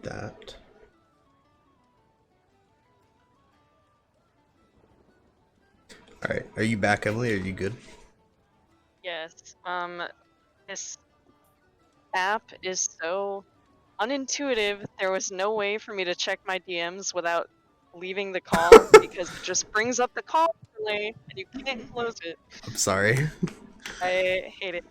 that. Alright, are you back, Emily? Are you good? Yes. This app is so unintuitive. There was no way for me to check my DMs without leaving the call because it just brings up the call delay and you can't close it. I'm sorry. I hate it.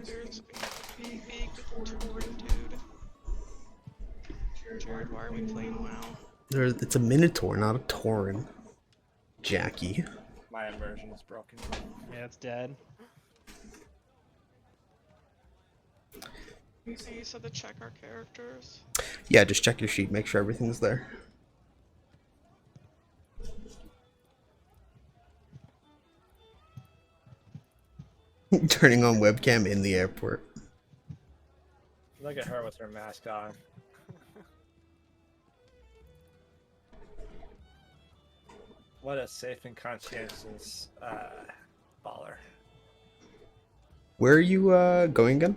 There's a big Tauren dude. Jared, why are we playing WoW? It's a Minotaur, not a Tauren. Jackie. My immersion is broken. Yeah, it's dead. You said to check our characters. Yeah, just check your sheet, make sure everything's there. Turning on webcam in the airport. Look at her with her mask on. What a safe and conscientious baller. Where are you going again?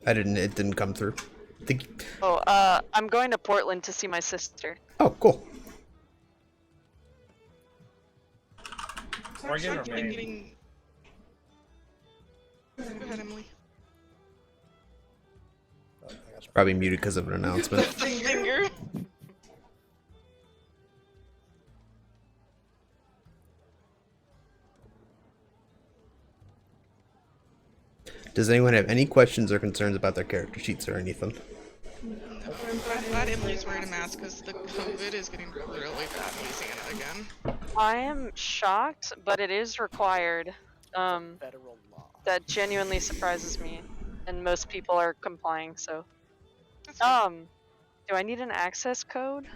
It didn't come through. Oh, I'm going to Portland to see my sister. Oh, cool. We're getting Actually raid. getting... Go ahead, Emily. Oh, I got Probably muted because of an announcement. Finger. Does anyone have any questions or concerns about their character sheets or anything? No, I'm glad Emily's wearing a mask because the COVID is getting really bad in Louisiana again. I am shocked, but it is required. Federal law. That genuinely surprises me, and most people are complying. So, That's good. do I need an access code?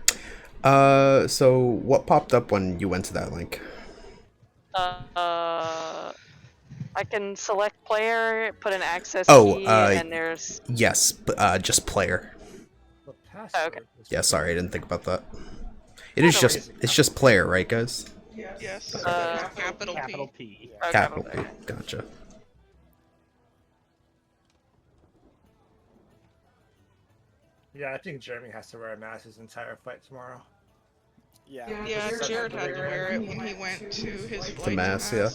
So what popped up when you went to that link? I can select player, put an access Oh, key, and there's... Yes, but just player. the password okay. is Yeah, sorry, I didn't think about that. It's just player, right, guys? Yes. Capital Capital P. P. Oh, Capital P. Gotcha. Yeah, I think Jeremy has to wear a mask his entire fight tomorrow. Yeah. Yeah, Jared had to wear it when he went to his flight to mass, yeah.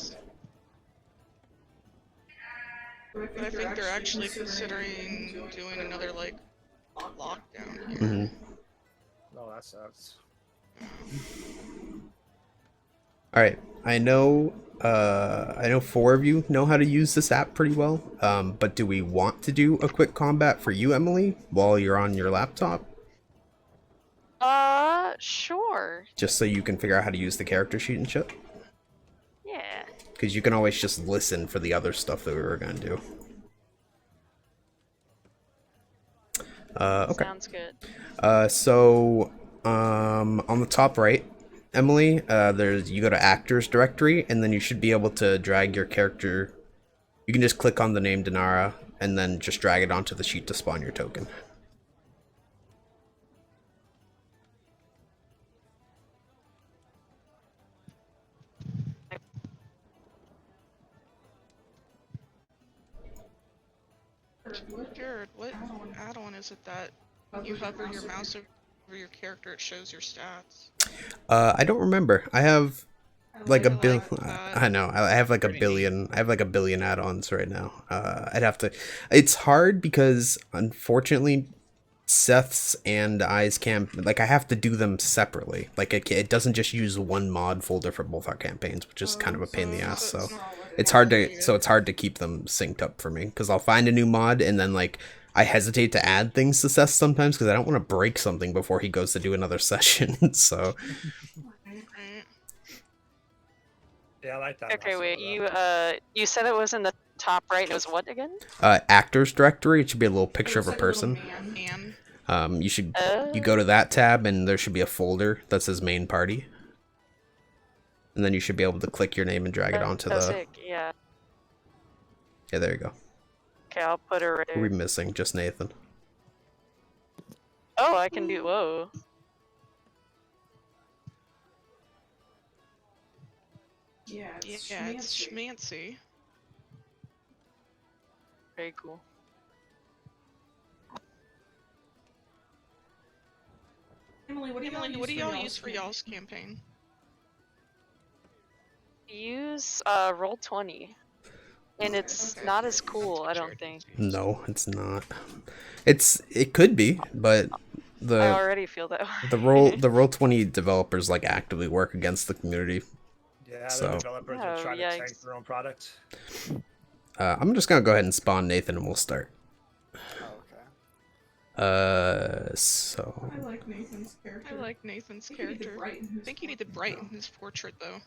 But I think they're actually considering doing another, like, lockdown here. Mm-hmm. No, that sucks. All right, I know 4 of you know how to use this app pretty well. But do we want to do a quick combat for you, Emily, while you're on your laptop? Sure. Just so you can figure out how to use the character sheet and shit? Yeah. Because you can always just listen for the other stuff that we were gonna do. Okay. Sounds good. So on the top right, Emily, you go to actors directory, and then you should be able to drag your character. You can just click on the name Dinara and then just drag it onto the sheet to spawn your token. Jared, what add-on is it that you hover your mouse over your character, it shows your stats? I don't remember. I have like a really billion. like that. I know. I have like a billion. I have like a billion add-ons right now. I'd have to. It's hard because unfortunately, Seth's and I's I have to do them separately. Like it doesn't just use one mod folder for both our campaigns, which is kind of a pain in the ass. So it's hard to keep them synced up for me because I'll find a new mod and then like I hesitate to add things to Seth sometimes because I don't want to break something before he goes to do another session. So Yeah, I like that. Okay, also, wait. though. You said it was in the top right. It was what again? actors directory. It should be a little picture of a person. Man. You go to that tab and there should be a folder that says main party. And then you should be able to click your name and drag it onto the... Sick, yeah. Yeah, there you go. Okay, I'll put her right Who are we here. missing? Just Nathan. Oh, I can do, whoa. Yeah, it's schmancy. Very cool. Emily, what do y'all use for y'all's campaign? Use Roll20. And it's not as cool, I don't think. No, it's not. It could be, but I already feel that way. the Roll20 developers like actively work against the community. Yeah, So- the developers are trying to tank yikes. their own product. I'm just gonna go ahead and spawn Nathan and we'll start. Oh, okay. So I like Nathan's character. I like Nathan's character. I think you need to brighten his portrait though.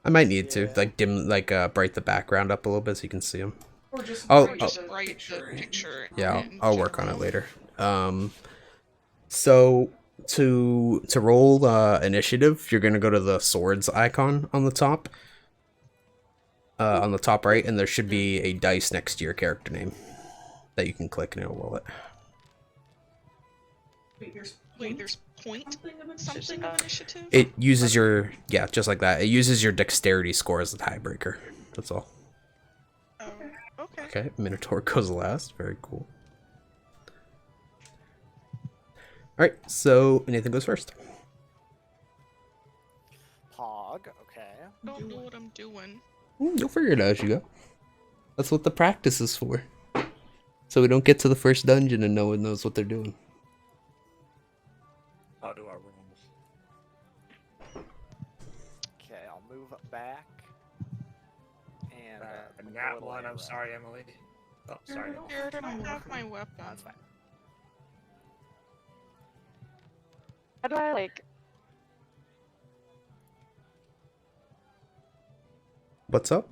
I might need to Yeah. like bright the background up a little bit so you can see him. Or just Oh, Or just bright the picture. Yeah, in I'll work on it general. later. So to roll initiative, you're gonna go to the swords icon on the top. On the top right, and there should be a dice next to your character name that you can click and it'll roll it. Wait, there's point something of initiative? It uses your just like that. It uses your dexterity score as the tiebreaker. That's all. Oh, okay. Okay, Minotaur goes last. Very cool. Alright, so Nathan goes first. Pog, okay. Don't know what I'm doing. You'll figure it out as you go. That's what the practice is for. So we don't get to the first dungeon and no one knows what they're doing. I'll do our rules. Okay, I'll move back. And And go a that little one, I'm around. sorry, Emily. Oh, sorry. No. Jared, I don't have my weapon. No, that's fine. How do I, like... What's up?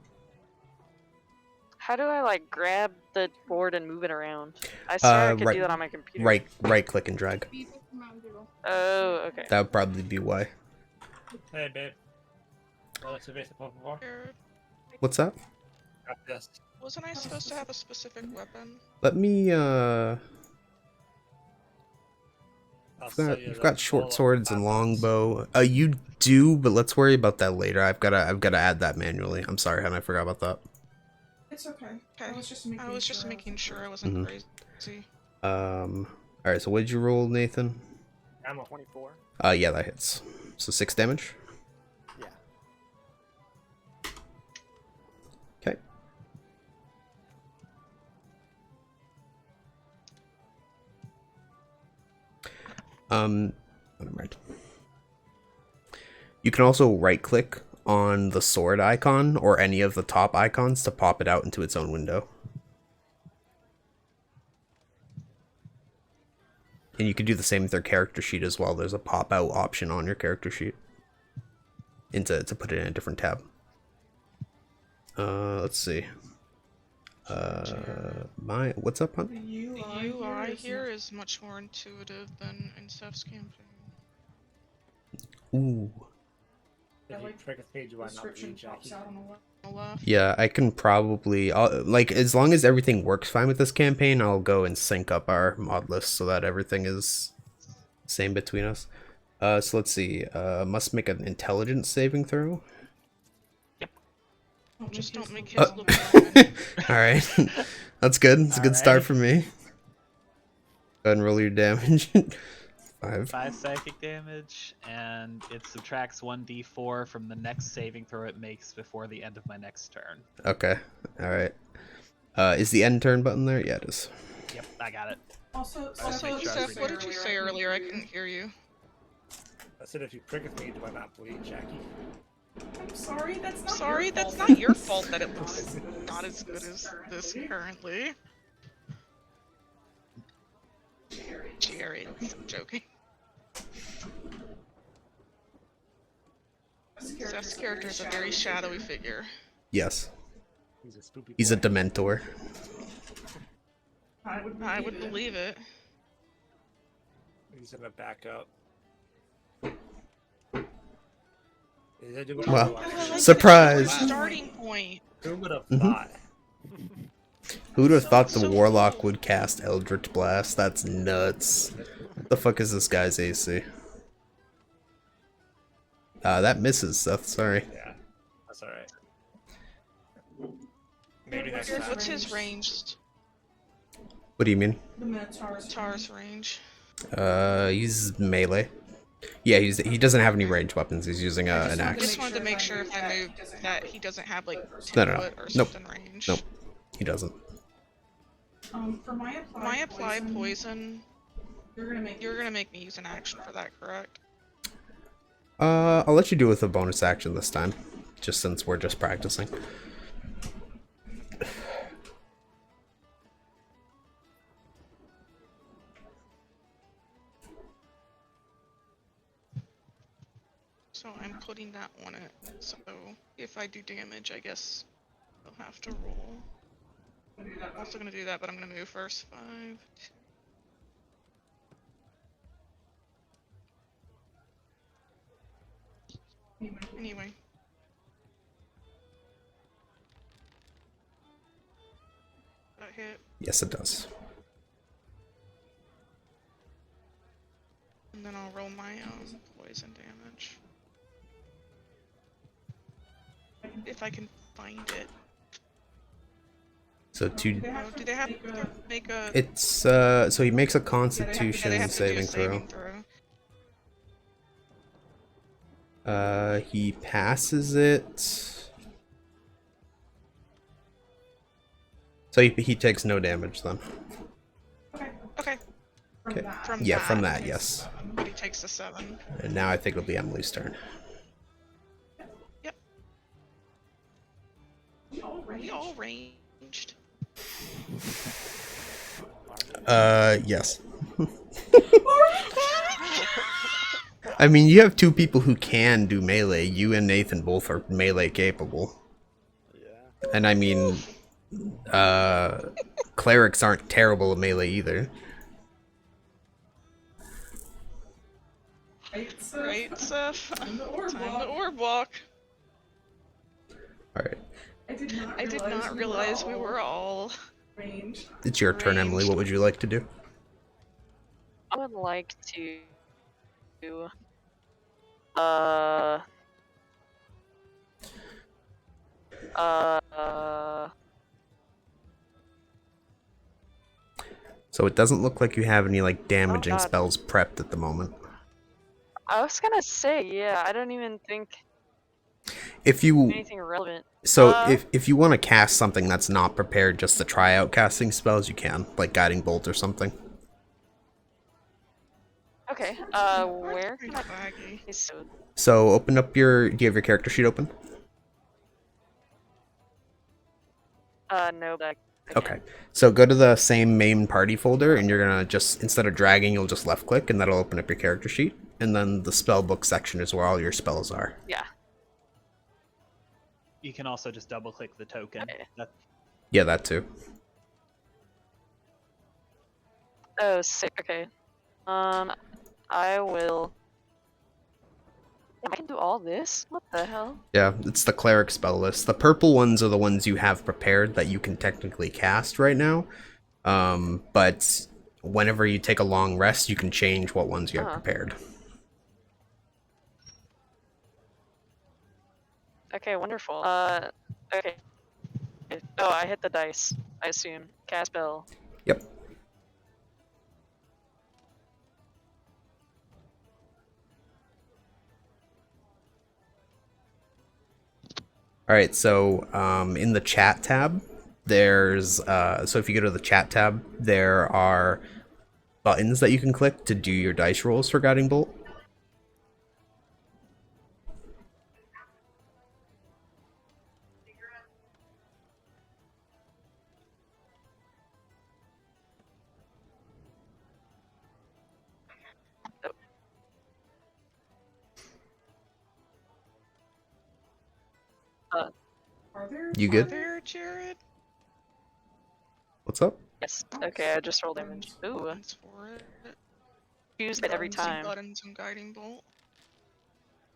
How do I, like, grab the board and move it around? I swear I could right- do that on my computer. Right click and drag. Oh, okay. That would probably be why. Hey, babe. Let's erase the Pokemon. Jared, What's that? Got this. wasn't I supposed to have a specific weapon? Let me I'll sell you I've the got short full swords and weapons. longbow. You do, but let's worry about that later. I've gotta add that manually. I'm sorry, hon, I forgot about that. It's okay. Okay. I was just making sure. I wasn't Mhm. crazy. Alright, so what did you roll, Nathan? I'm a 24. Yeah, that hits. So 6 damage. Yeah. Okay. Never mind. You can also right click on the sword icon or any of the top icons to pop it out into its own window. And you can do the same with their character sheet as well. There's a pop out option on your character sheet. And to put it in a different tab. Let's see. What's up, hon? The The UI here is much more intuitive than in Steph's campaign. Ooh. If you trick a page, you might not description read pops Jackie. out on the left. On the left. Yeah, I can probably like as long as everything works fine with this campaign, I'll go and sync up our mod list so that everything is same between us. So let's see. Must make an intelligence saving throw. Just don't make Oh. his look bad. All right, that's good. It's a good start Alright. for me. Go ahead and roll your damage. 5. 5 psychic damage, and it subtracts 1d4 from the next saving throw it makes before the end of my next turn. Okay. All right. Is the end turn button there? Yeah, it is. Yep, I got it. Also, Also, Steph, what did you say earlier? I couldn't hear you. I said if you prick a page, you might not bleed, Jackie. I'm sorry, that's not Sorry, your that's fault. not your fault that it looks not as good as this currently. Jared, I'm joking. Steph's character is a very shadowy figure. Yes. He's a spoopy He's a boy. Dementor. I would I would believe it. He's gonna back up. Is it doing Well, Warlock? I like surprise! the starting point. Who would have Mhm. thought? Who would have So- thought the so Warlock cool. would cast Eldritch Blast? That's nuts. What the fuck is this guy's AC? That misses, Seth, sorry. Yeah, that's alright. Maybe next What's time. What's his range? What do you mean? The Minotaur's Tar's range. He's melee. Yeah, he doesn't have any ranged weapons. He's using an I axe. just wanted to make sure if I moved that he doesn't have like 10 No. foot or Nope. something range. Nope. He doesn't. For my My apply poison, you're gonna make me use an action for that, correct? I'll let you do it with a bonus action this time, just since we're just practicing. So I'm putting that on it. So if I do damage, I guess I'll have to roll. I'm also gonna do that, but I'm gonna move first. 5. Anyway. That hit. Yes, it does. And then I'll roll my poison damage. If I can find it. So two. Oh, do they have to make a... It's so he makes a Yeah, they Constitution have to do a saving throw. saving throw. He passes it. So he takes no damage then. Okay, Okay. from Yeah, that. from that, yes. But he takes the 7. And now I think it'll be Emily's turn. Yep. We all ranged. Yes. I mean, you have two people who can do melee. You and Nathan both are melee capable. Yeah. And I mean, clerics aren't terrible at melee either. Right, Seth? Time to orb Time to walk. orb walk. Alright, I did not realize we were all... ranged. it's your turn, Emily. Ranged. What would you like to do? I would like to. Uh. So it doesn't look like you have any, like, damaging God. spells prepped at the moment. I was gonna say, yeah, I don't even think If you... anything relevant. So Uh, if you want to cast something that's not prepared just to try out casting spells, you can. Like Guiding Bolt or something. Okay, where can I. Laggy. So, So open up your... Do you have your character sheet open? no, that. Okay. So go to the same main party folder, and you're gonna just, instead of dragging, you'll just left click, and that'll open up your character sheet. And then the spell book section is where all your spells are. Yeah. You can also just double click the token. Okay. Yeah, that too. Oh, sick. Okay. I will. I can do all this? What the hell? Yeah, it's the cleric spell list. The purple ones are the ones you have prepared that you can technically cast right now. But whenever you take a long rest, you can change what ones you have Uh-huh. prepared. Okay, wonderful. Okay. Oh, I hit the dice, I assume. Cast spell. Yep. Alright, so in the chat tab, there's, so if you go to the chat tab, there are buttons that you can click to do your dice rolls for Guiding Bolt. Are there? You good? There, Jared. What's up? Yes. Okay, I just rolled damage. Ooh. Buttons for it. Use it every Some time. buttons and guiding bolt.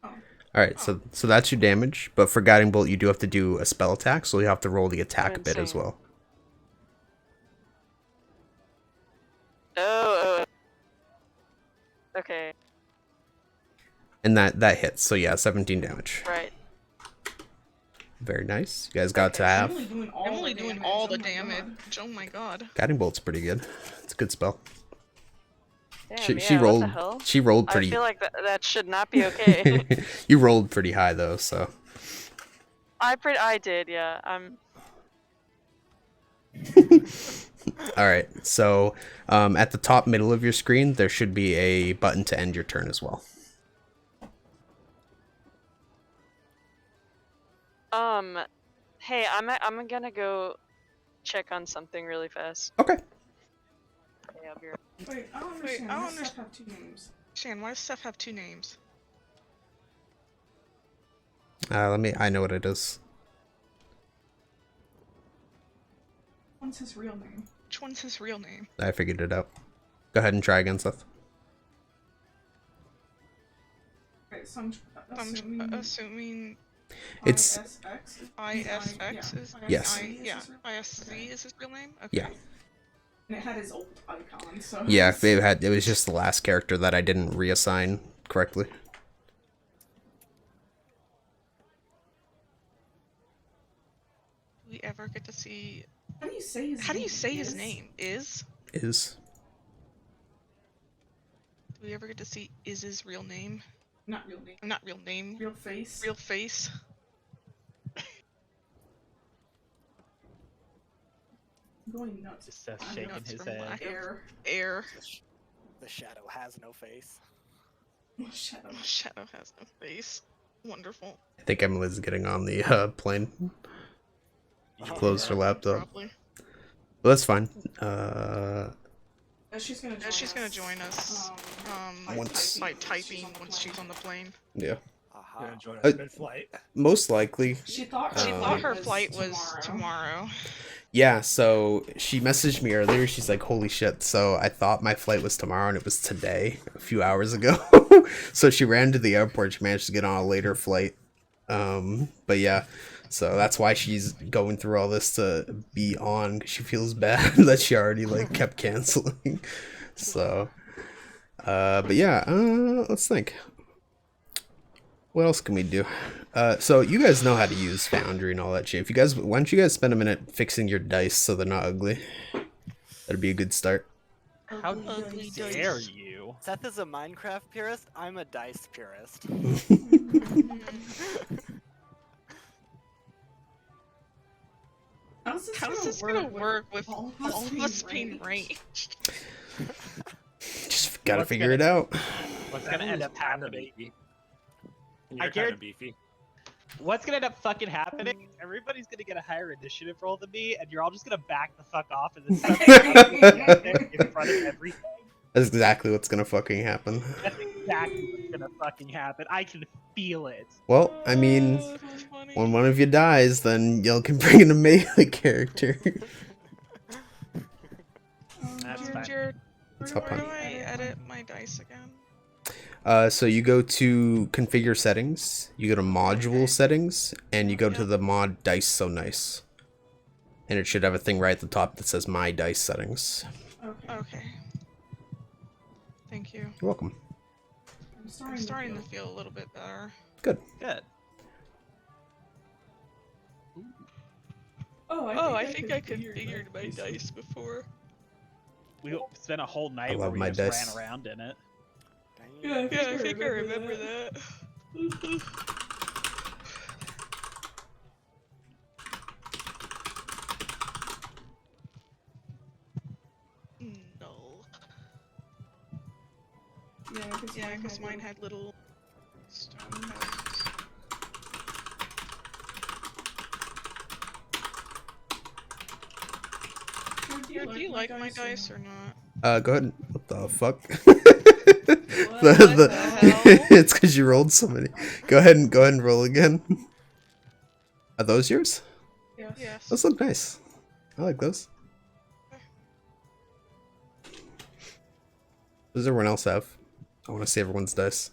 Oh. Alright, so that's your damage, but for Guiding Bolt you do have to do a spell attack, so you have to roll the attack bit as insane. well. Oh. Okay. And that hits, so yeah, 17 damage. Right. Very nice. You guys got to I'm have. only doing all I'm the only doing damage. all Oh the my damage. God. Oh my god. Guiding Bolt's pretty good. It's a good spell. Damn, She yeah, rolled. What the hell? She rolled I pretty. feel like that should not be okay. You rolled pretty high though, so. I did, yeah. All right. So, at the top middle of your screen, there should be a button to end your turn as well. Hey, I'm gonna go check on something really fast. Okay. Okay, I'll be right. Wait, I don't Wait, understand. I Why don't does stuff have two names? Shan, why does Steph have two names? I know what it is. What's his real name? Which one's his real name? I figured it out. Go ahead and try again, Seth. Wait, so I'm I'm assuming assuming It's- ISX is ISX is Yes. ISC is his real name? Okay. Yeah. And it had his old icon, so Yeah, it was just the last character that I didn't reassign correctly. Do we ever get to see How do you say his how do name? you say his Is? name? Is? Is. Do we ever get to see Iz's real name? Not real name. Not real name. Real face. Real face. I'm going nuts. Just Seth I'm shaking nuts his from head. lack of air. Air. The shadow has no face. Shadow. Shadow has no face. Wonderful. I think Emily's getting on the plane. Closed her laptop. Probably. Well, that's fine. She's gonna join She's gonna us. join us. Once- By typing once she's on the plane. Yeah. Aha. Gonna join Uh, us mid-flight. Most likely. She thought She Um, thought her flight was tomorrow. Yeah, so she messaged me earlier. She's like, holy shit. So I thought my flight was tomorrow and it was today, a few hours ago. So she ran to the airport. She managed to get on a later flight. But yeah, so that's why she's going through all this to be on, 'cause she feels bad that she already like kept canceling. So, but yeah, let's think. What else can we do? So you guys know how to use Foundry and all that shit. If you guys, why don't you guys spend a minute fixing your dice so they're not ugly? That'd be a good start. How Ugly dare dice. you? Seth is a Minecraft purist. I'm a dice purist. How's this gonna work with all of us being ranged? Just gotta What's figure it out. What's gonna end up happening? And I you're kind guarantee- of beefy. What's gonna end up fucking happening? Everybody's gonna get a higher initiative roll than me, and you're all just gonna back the fuck off and then start in front of everything. That's exactly what's gonna fucking happen. That's exactly what's gonna fucking happen. I can feel it. Well, I mean, Oh, that's funny. when one of you dies, then y'all can bring in a melee character. That's Jared, fine. Jared, It's where up do on. I edit my dice again? So you go to configure settings, you go to module settings, and you go to the mod dice so nice. And it should have a thing right at the top that says my dice settings. Okay. Okay. Thank you. You're welcome. I'm starting to feel a little bit better. Good. Oh, I think I configured my dice before. We spent a whole night love where we my just dice. ran around in it. Dang. Yeah, I think I remember that. No. Yeah, because mine had little stone notes. Do you like my dice or not? Go ahead. What the fuck? the hell? It's because you rolled so many. Go ahead and roll again. Are those yours? Yes. Those look nice. I like those. What does everyone else have? I want to see everyone's dice.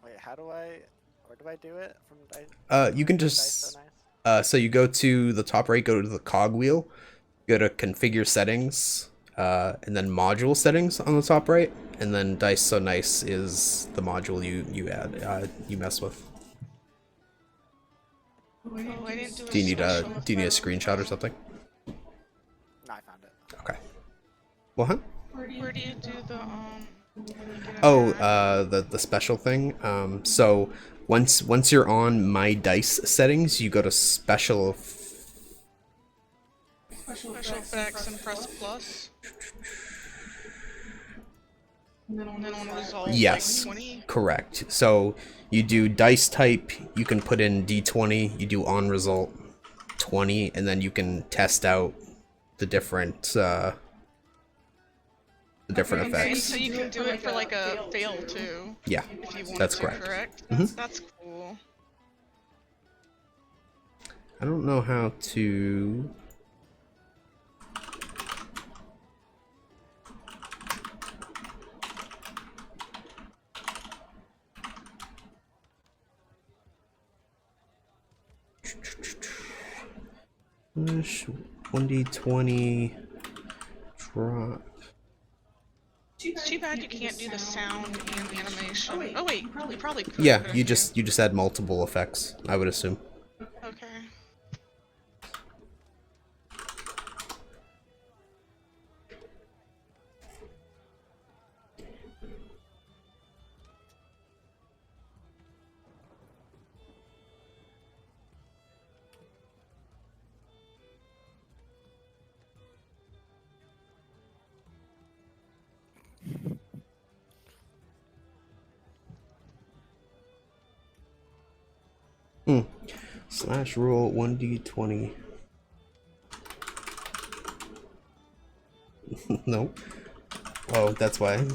Wait, where do I do it? From dice? You can Dice just so nice? so you go to the top right, go to the cog wheel, go to configure settings, and then module settings on the top right, and then dice so nice is the module you add you mess with. Oh, I didn't do a Do you need a special effect. screenshot or something? No, I found it. Okay. Well, huh? Where do you do the when you get an Oh, ad? the special thing. So once you're on my dice settings, you go to Special effects and press plus. And then on result, Yes, like 20. correct. So you do dice type, you can put in D20, you do on result 20, and then you can test out the different Okay, effects. so you can do it for like a fail too. Yeah, If you want that's to, correct. correct? That's cool. I don't know how to. Push 1d20 drop. It's too bad you can't do the sound and animation. Oh wait, you probably could. Yeah, couldn't you just add multiple effects, I would assume. Okay. Slash roll 1d20. No. Oh, that's why.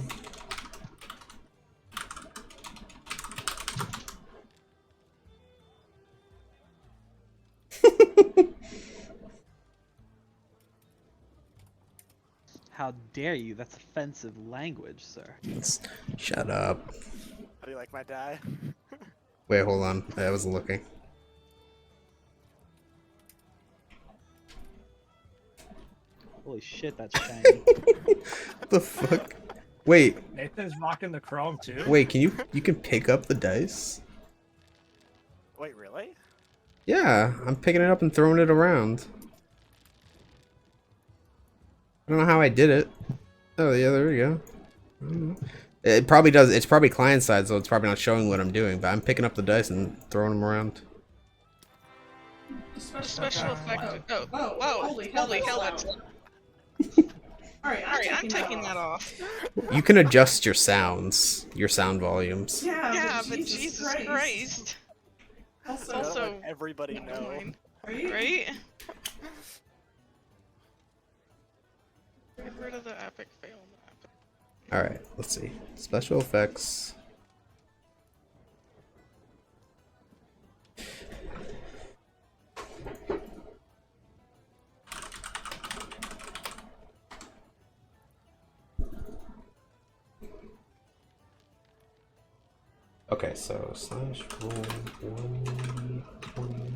How dare you? That's offensive language, sir. Shut up. How do you like my die? Wait, hold on. I wasn't looking. Holy shit, that's shiny. What the fuck? Wait, Nathan's rocking the chrome too. wait, you can pick up the dice? Wait, really? Yeah, I'm picking it up and throwing it around. I don't know how I did it. Oh, yeah, there we go. I don't know. It probably does. It's probably client side, so it's probably not showing what I'm doing, but I'm picking up the dice and throwing them around. Special effect. Oh, whoa! Holy hell, that's. Alright, I'm taking that off. You can adjust your sounds, your sound volumes. Yeah, but Jesus Christ. Don't Also, let everybody know. annoying, right? Get rid of the epic fail. Alright, let's see. Special effects. Okay, so slash roll 1d20.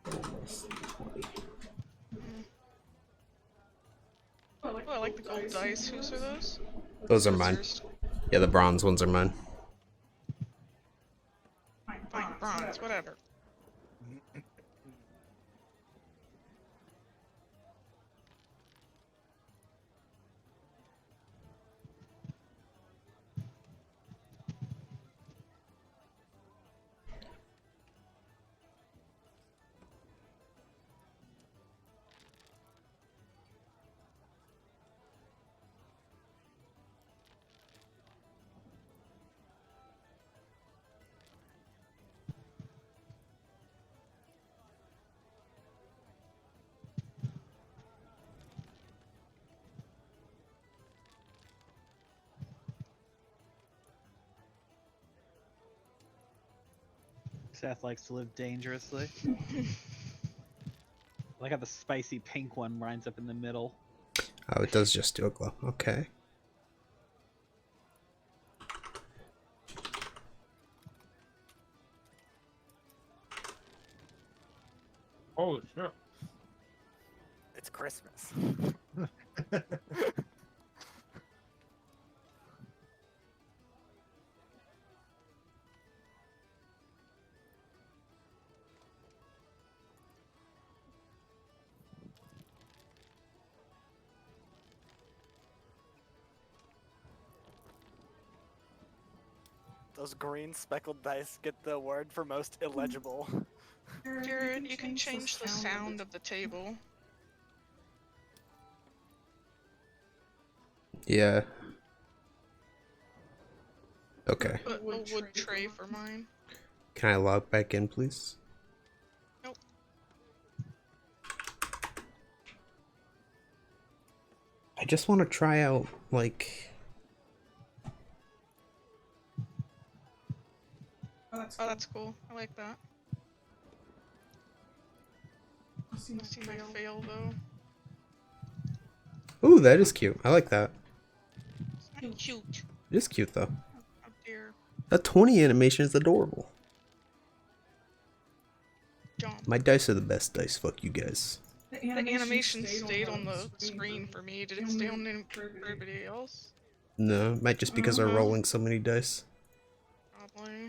Almost 20. Oh, I like the gold dice. Whose are those? Those are mine. Yours? Yeah, the bronze ones are mine. Fine, bronze, whatever. Seth likes to live dangerously. I like how the spicy pink one lines up in the middle. Oh, it does just do a glow. Okay. Oh, sure. It's Christmas. Those green speckled dice get the award for most illegible. Jared, you can change the sound of the table. Yeah. Okay. Put a wood tray for mine. Can I log back in, please? Nope. I just want to try out, like... Oh, that's cool. I like that. Let's see my fail, though. Ooh, that is cute. I like that. It's not cute. It is cute, though. Oh dear. That 20 animation is adorable. Jump. My dice are the best dice. Fuck you guys. The animation stayed on the screen for me. Did it stay on everybody else? No, it might just because we're rolling so many dice. Probably.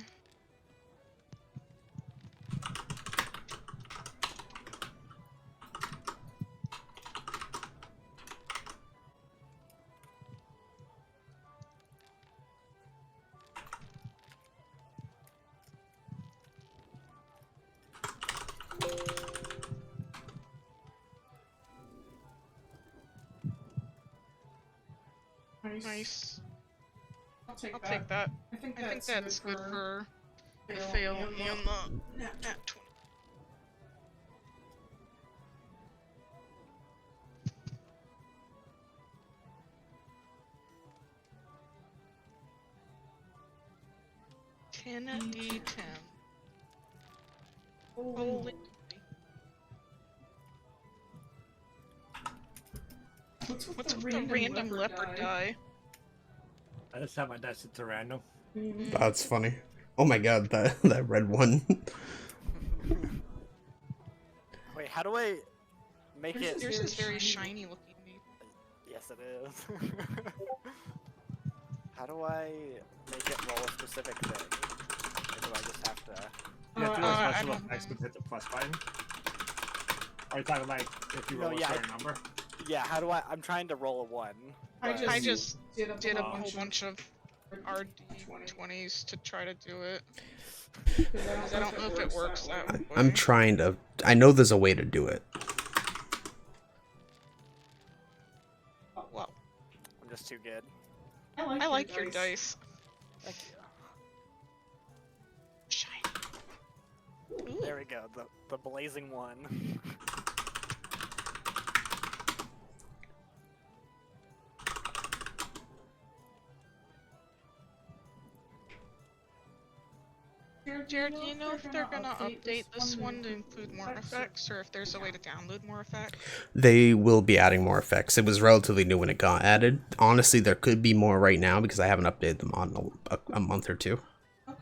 Nice. I'll take that. I think that's good for a fail on the nat 20. D10. Holy. What's with the random leopard die? I just have my dice set to random. That's funny. Oh my god, that red one. Wait, how do I make it? Yours is very shiny looking. Yes, it is. How do I make it roll a specific thing? Or do I just have to? You have to do a I special don't effects know. with hit the plus button. Are you talking like if you roll a certain number? Yeah, how do I? I'm trying to roll a 1. I just did a whole bunch of RD20s to try to do it. Because I don't know if it works that way. I'm trying to... I know there's a way to do it. Well, I'm just too good. I like your dice. Thank you. Shiny. There we go, the blazing one. Jared, do you know if they're gonna update this one to include more effects, or if there's a way to download more effects? They will be adding more effects. It was relatively new when it got added. Honestly, there could be more right now because I haven't updated them on a month or two.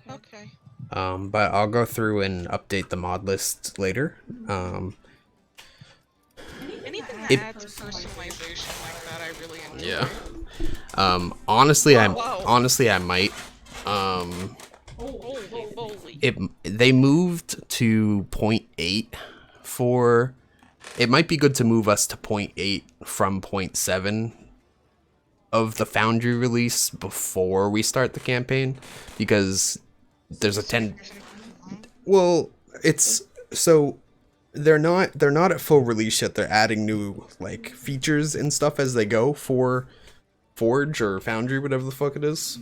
Okay. But I'll go through and update the mod list later. Anything that adds personalization like that, I really enjoy. Yeah. Honestly, I might. Holy. They moved to 0.8 for... It might be good to move us to 0.8 from 0.7 of the Foundry release before we start the campaign, because there's a well, it's so they're not at full release yet. They're adding new like features and stuff as they go for Forge or Foundry, whatever the fuck it is.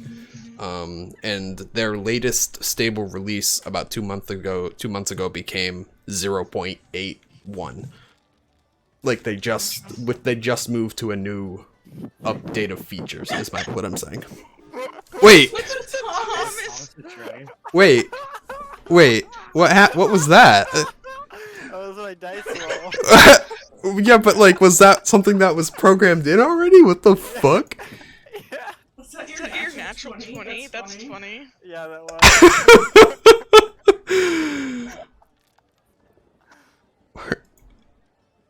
And their latest stable release about 2 months ago became 0.81. Like they just moved to a new update of features is what I'm saying. Wait. Wait. What was that? That was my dice roll. Yeah, but like, was that something that was programmed in already? What the fuck? Yeah. Was that Is that your natural 20? That's funny. Yeah, that was.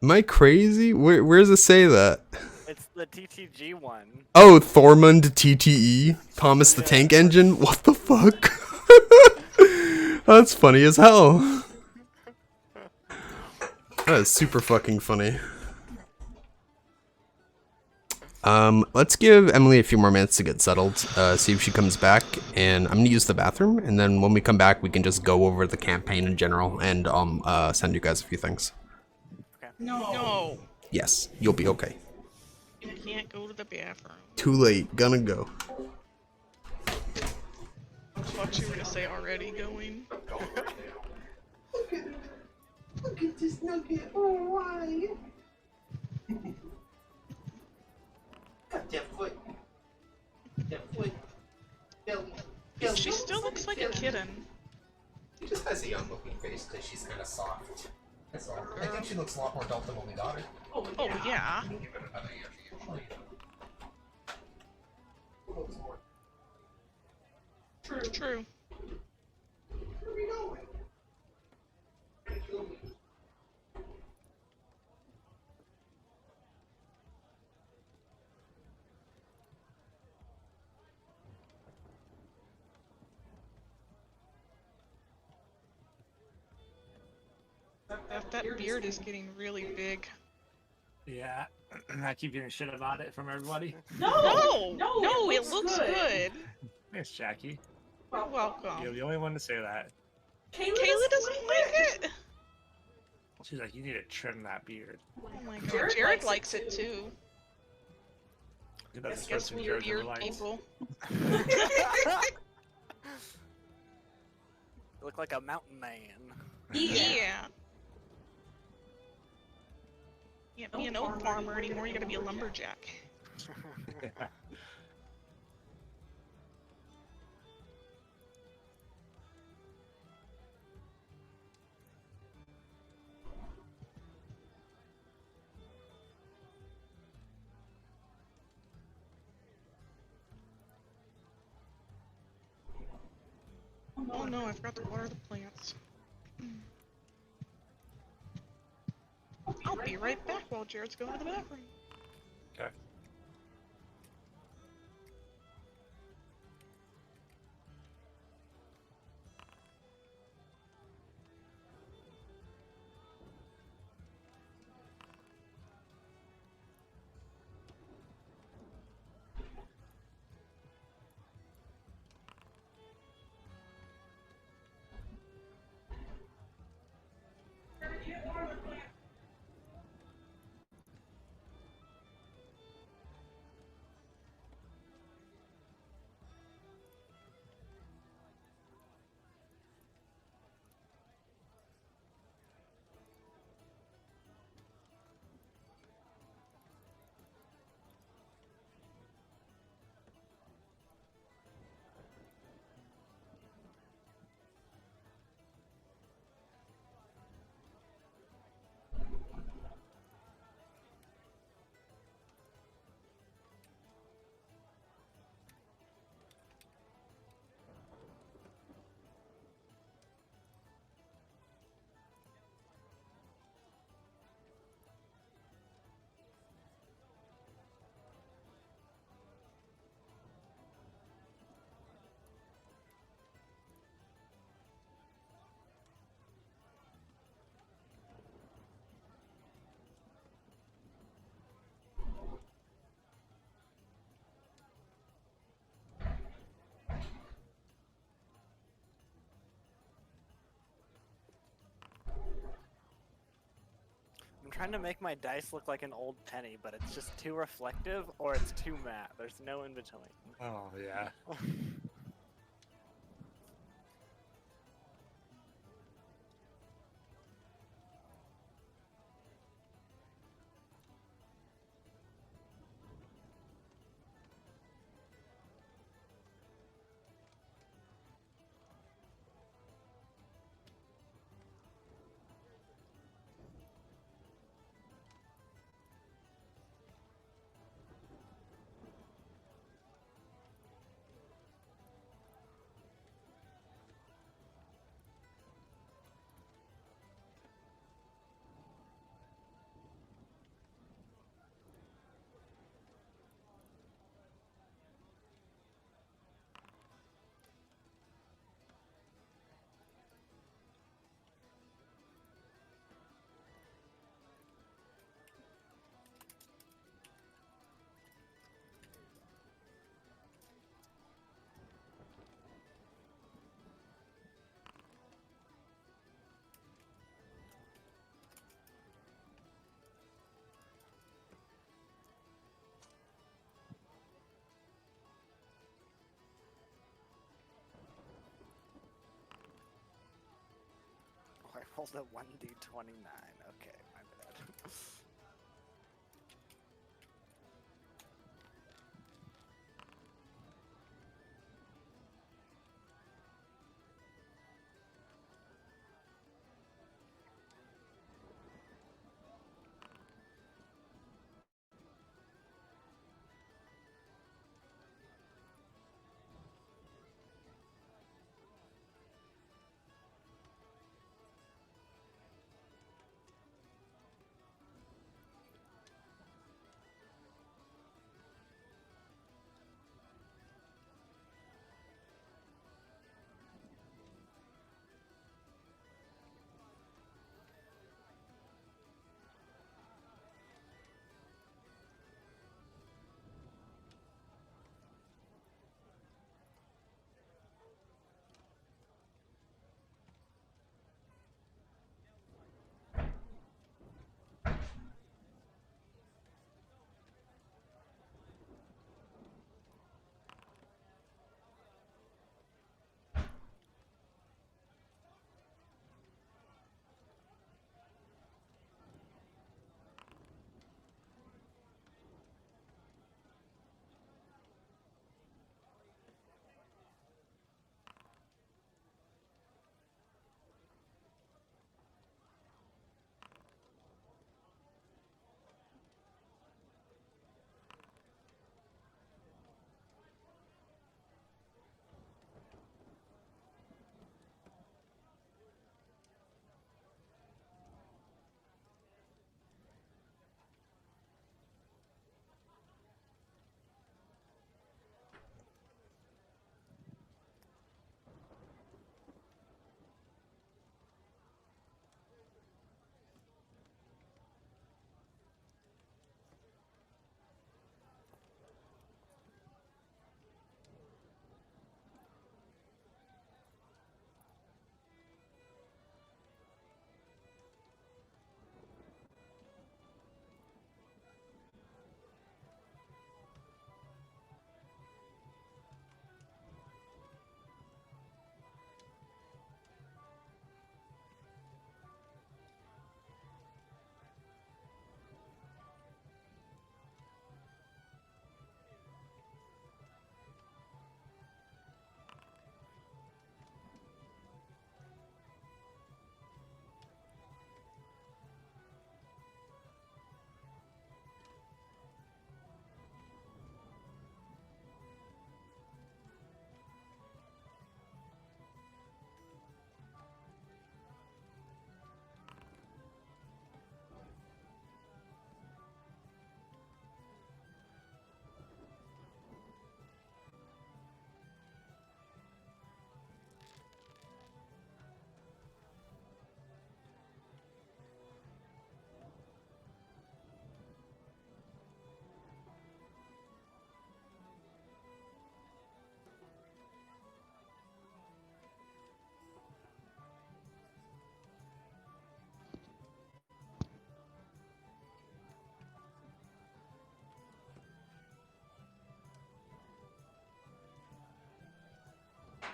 Am I crazy? Where does it say that? It's the TTG one. Oh, Thormund TTE, Thomas the Yeah. Tank Engine. What the fuck? That's funny as hell. That is super fucking funny. Let's give Emily a few more minutes to get settled, see if she comes back, and I'm gonna use the bathroom, and then when we come back, we can just go over the campaign in general, and send you guys a few things. No. Yes, you'll be okay. You can't go to the bathroom. Too late, gonna go. I thought you were gonna say already going. Look at this nugget, oh why? Got that foot. That foot. She still looks like a kitten. She just has a young looking face because she's kind of soft. That's all. I think she looks a lot more adult than when we got her. Oh yeah. Give it another year. True. Where are we going? That beard is getting really big. Yeah, I keep getting shit about it from everybody. No, it looks good. Thanks, Jackie. You're welcome. You're the only one to say that. Kayla doesn't like it. She's like, you need to trim that beard. Oh my god, Jared likes it too. That's I the guess first thing we're Jared's ever weird liked. people. You look like a mountain man. Yeah. You can't be an oak farmer anymore, you gotta be a lumberjack. Oh no, I forgot to water the plants. I'll be right back while Jared's going to the bathroom. Okay. I'm trying to make my dice look like an old penny, but it's just too reflective or it's too matte. There's no in between. Oh, yeah. rolled a 1d29. Okay, my bad.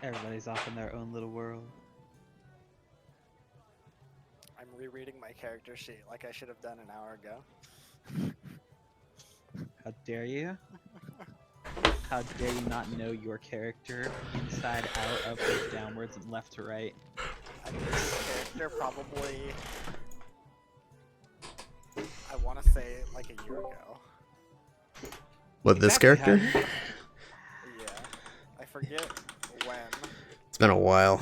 Everybody's off in their own little world. I'm rereading my character sheet like I should have done an hour ago. How dare you? How dare you not know your character inside out, upwards, downwards, and left to right? I made this character probably, I want to say, like a year ago. What, this Exactly character? how- Yeah. I forget when. It's been a while.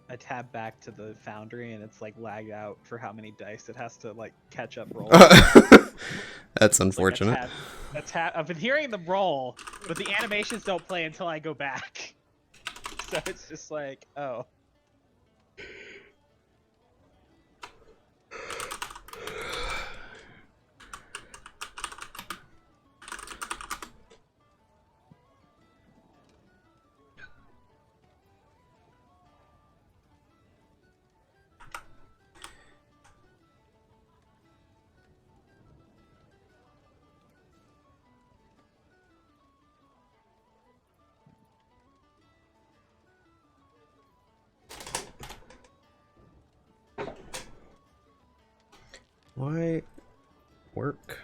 I tab back to the foundry and it's like lagged out for how many dice it has to like catch up roll. That's unfortunate. I've been hearing them roll, but the animations don't play until I go back. So it's just like, oh. Why work?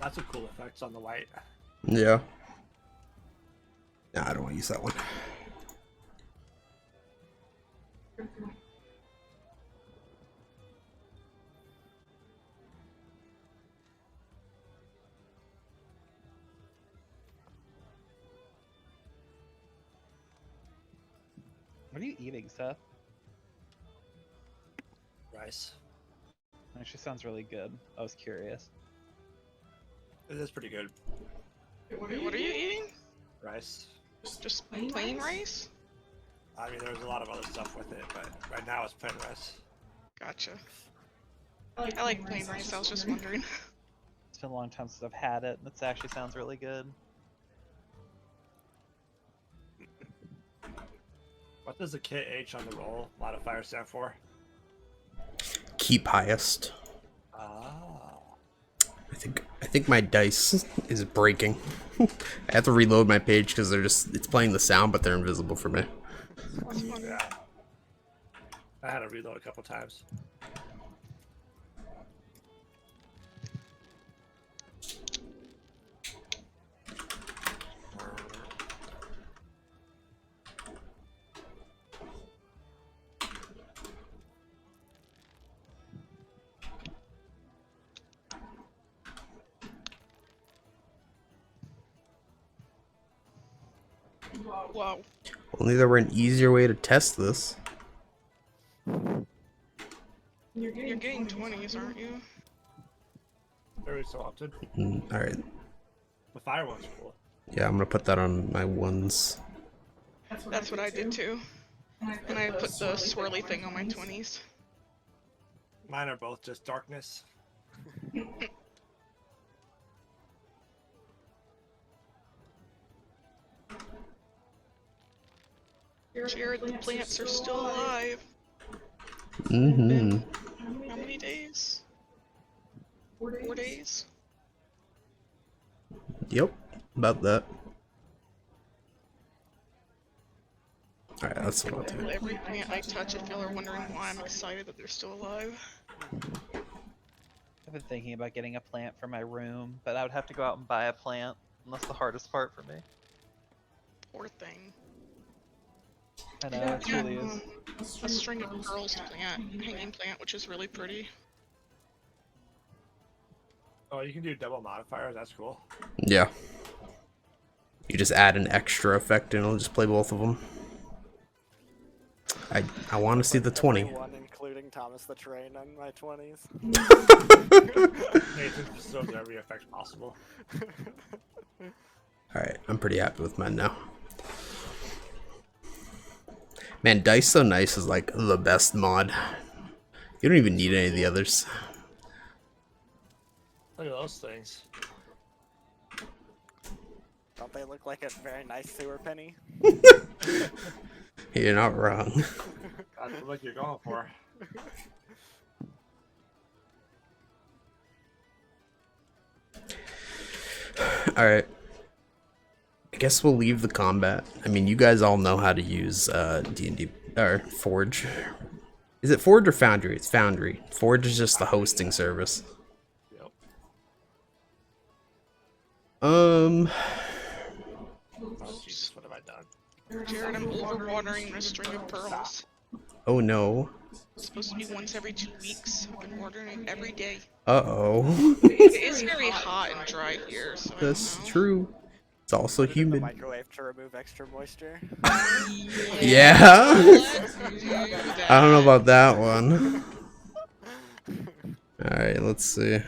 That's a cool effect on the white. Yeah. Nah, I don't want to use that one. What are you eating, Seth? Rice. Actually sounds really good. I was curious. It is pretty good. What are you eating? Rice. Just plain rice? I mean, there's a lot of other stuff with it, but right now it's plain rice. Gotcha. I like plain rice, I was just wondering. It's been a long time since I've had it, and it actually sounds really good. What does the KH on the roll modifier stand for? Keep highest. Ah. I think my dice is breaking. I have to reload my page because it's playing the sound, but they're invisible for me. That's funny. Yeah. I had to reload a couple times. Whoa. Only there were an easier way to test this. You're getting 20s, aren't you? Every so often. Alright. The fire one's cool. Yeah, I'm gonna put that on my ones. That's what I did too. And I put the swirly thing on my 20s. Mine are both just darkness. Jared, the plants are still alive. Mm-hmm. How many days? 4 days? Yep. About that. Alright, that's what I'll do. Every plant I touch, if y'all are wondering why I'm excited that they're still alive. I've been thinking about getting a plant for my room, but I would have to go out and buy a plant, and that's the hardest part for me. Poor thing. I know, it really is. A string of pearls plant, hanging plant, which is really pretty. Oh, you can do double modifiers. That's cool. Yeah. You just add an extra effect and it'll just play both of them. I want to see the 20. Everyone, including Thomas the Train, on my 20s. Nathan just throws every effect possible. Alright, I'm pretty happy with mine now. Man, Dice So Nice is like the best mod. You don't even need any of the others. Look at those things. Don't they look like a very nice sewer penny? You're not wrong. That's what you're going for. Alright. I guess we'll leave the combat. I mean, you guys all know how to use D&D or Forge. Is it Forge or Foundry? It's Foundry. Forge is just the hosting service. Yep. Um, Oh, Jesus, what have I done? Jared, I'm overwatering this string of pearls. oh no. It's supposed to be once every 2 weeks. I've been watering every day. Uh-oh. It is very hot and dry here, so I don't That's know. true. It's also Put it in the humid. microwave to remove extra moisture. Yeah. Let's do that. I don't know about that one. Alright, let's see. If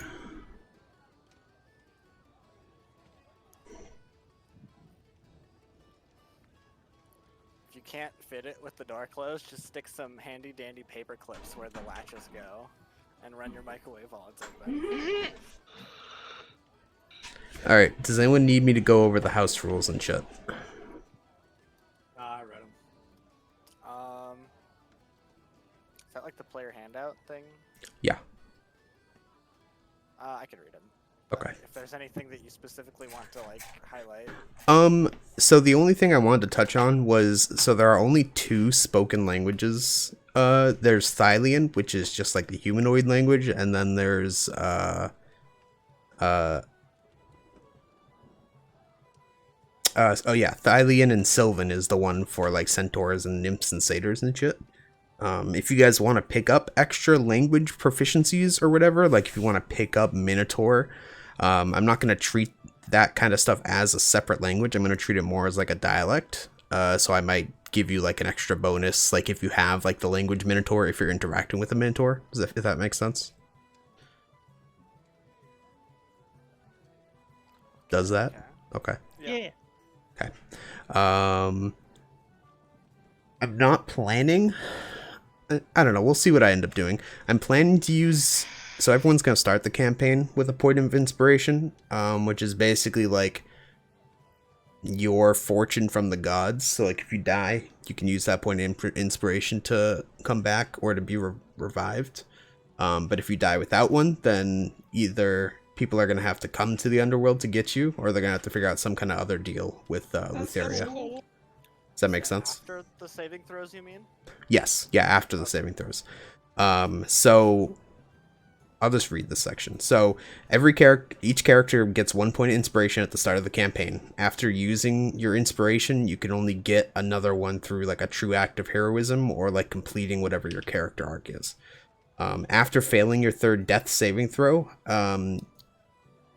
you can't fit it with the door closed, just stick some handy dandy paper clips where the latches go, and run your microwave while it's open. Alright, does anyone need me to go over the house rules and shit? I read them. Is that like the player handout thing? Yeah. I can read them. Okay. If there's anything that you specifically want to like highlight. So the only thing I wanted to touch on was, so there are only 2 spoken languages. There's Thylian, which is just like the humanoid language, and then there's, Thylian and Sylvan is the one for like centaurs and nymphs and satyrs and shit. If you guys want to pick up extra language proficiencies or whatever, like if you want to pick up Minotaur, I'm not going to treat that kind of stuff as a separate language. I'm going to treat it more as like a dialect. So I might give you like an extra bonus, like if you have like the language Minotaur, if you're interacting with a Minotaur, if that makes sense. Does that? Okay. Yeah. Okay. I'm not planning. I don't know. We'll see what I end up doing. I'm planning to use. So everyone's gonna start the campaign with a point of inspiration, which is basically like your fortune from the gods. So like if you die, you can use that point of inspiration to come back or to be revived. But if you die without one, then either people are gonna have to come to the underworld to get you, or they're gonna have to figure out some kind of other deal with Lutheria. Cool. Does that make sense? After the saving throws, you mean? Yes. Yeah, after the saving throws. So I'll just read this section. So each character gets 1 point of inspiration at the start of the campaign. After using your inspiration, you can only get another one through like a true act of heroism or like completing whatever your character arc is. After failing your 3rd death saving throw,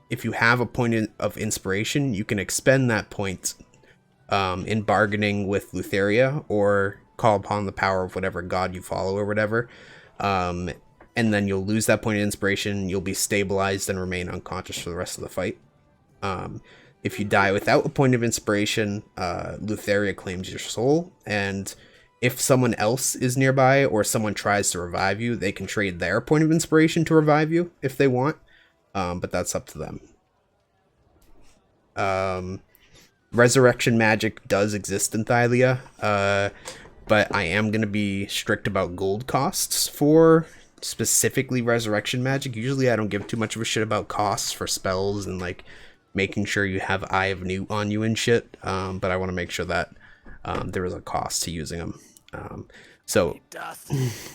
if you have a point of inspiration, you can expend that point in bargaining with Lutheria or call upon the power of whatever god you follow or whatever. And then you'll lose that point of inspiration, you'll be stabilized and remain unconscious for the rest of the fight. If you die without a point of inspiration, Lutheria claims your soul, and if someone else is nearby or someone tries to revive you, they can trade their point of inspiration to revive you if they want, but that's up to them. Resurrection magic does exist in Thylia, but I am going to be strict about gold costs for specifically resurrection magic. Usually I don't give too much of a shit about costs for spells and like making sure you have Eye of Newt on you and shit, but I want to make sure that there is a cost to using them. So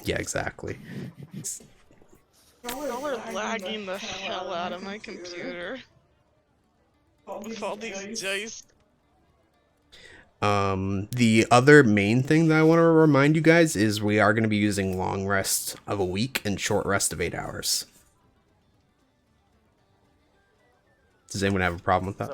yeah, exactly. Y'all are lagging the hell out of my computer with all these dice. The other main thing that I want to remind you guys is we are going to be using long rest of a week and short rest of 8 hours. Does anyone have a problem with that?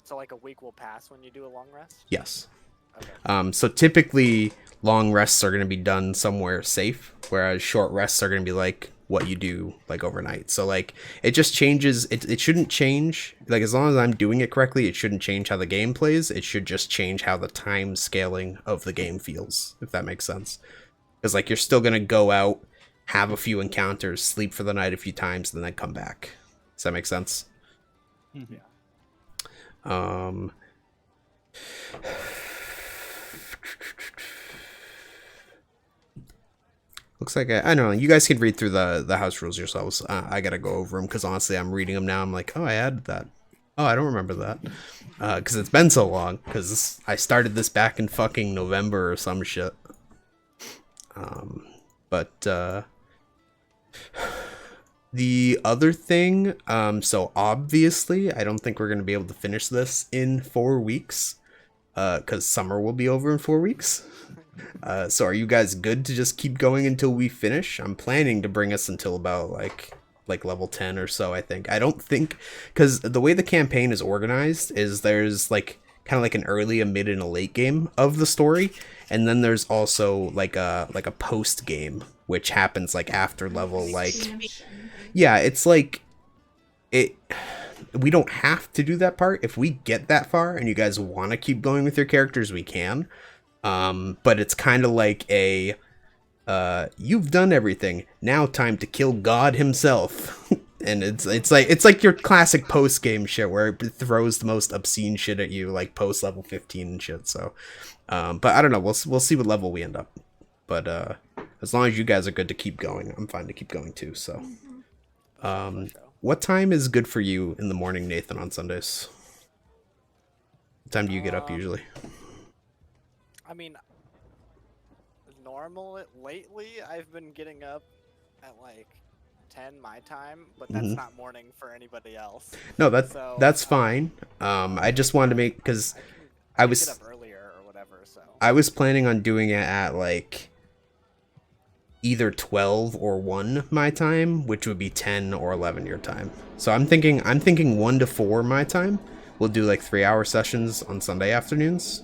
So like a week will pass when you do a long rest? Yes. Okay. So typically long rests are going to be done somewhere safe, whereas short rests are going to be like what you do like overnight. So like it just changes. It shouldn't change, like as long as I'm doing it correctly, it shouldn't change how the game plays. It should just change how the time scaling of the game feels, if that makes sense. Because like you're still going to go out, have a few encounters, sleep for the night a few times, and then come back. Does that make sense? Yeah. Looks like I don't know. You guys can read through the house rules yourselves. I gotta go over them because honestly, I'm reading them now. I'm like, oh, I added that. Oh, I don't remember that. Because it's been so long. Because I started this back in fucking November or some shit. The other thing, so obviously, I don't think we're gonna be able to finish this in 4 weeks. Because summer will be over in 4 weeks. So are you guys good to just keep going until we finish? I'm planning to bring us until about like level 10 or so, I think. I don't think, because the way the campaign is organized is there's like kind of like an early, a mid, and a late game of the story, and then there's also like a post game which happens like after level like Expansion. yeah, it's like it. We don't have to do that part. If we get that far and you guys want to keep going with your characters, we can. But it's kind of like a you've done everything, now time to kill God himself. And it's like your classic post game shit where it throws the most obscene shit at you, like post level 15 and shit. So but I don't know, we'll see what level we end up. But as long as you guys are good to keep going, I'm fine to keep going too. So what time is good for you in the morning, Nathan, on Sundays? What time do you get up usually? I mean, lately I've been getting up at like 10 my time, but that's not morning for anybody else. No, So, that's fine. I just wanted to make, because I was get up earlier or whatever. So I was planning on doing it at like either 12 or 1 my time, which would be 10 or 11 your time. So I'm thinking 1 to 4 my time. We'll do like 3-hour sessions on Sunday afternoons.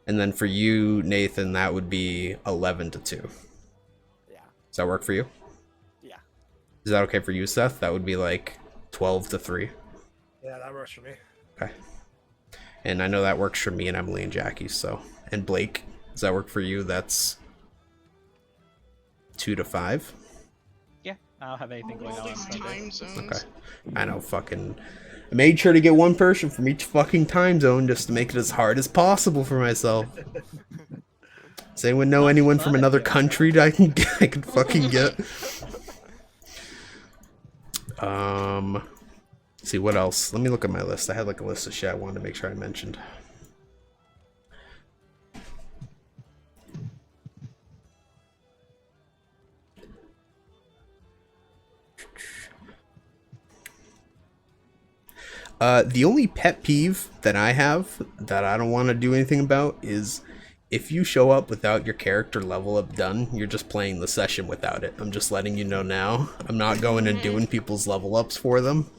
And then for you, Nathan, that would be 11 to 2. yeah, Does that work for you? yeah. Is that okay for you, Seth? That would be like 12 to 3. Yeah, that works for me. Okay. And I know that works for me and Emily and Jackie, so. And Blake, does that work for you? That's 2 to 5. Yeah, I don't have anything going All on. these Sunday. time zones. Okay. I know, fucking. I made sure to get one person from each fucking time zone just to make it as hard as possible for myself. Does anyone know anyone from another country that I can fucking get? Let's see what else. Let me look at my list. I had like a list of shit I wanted to make sure I mentioned. The only pet peeve that I have that I don't want to do anything about is if you show up without your character level up done, you're just playing the session without it. I'm just letting you know now. I'm not going and doing people's level ups for them.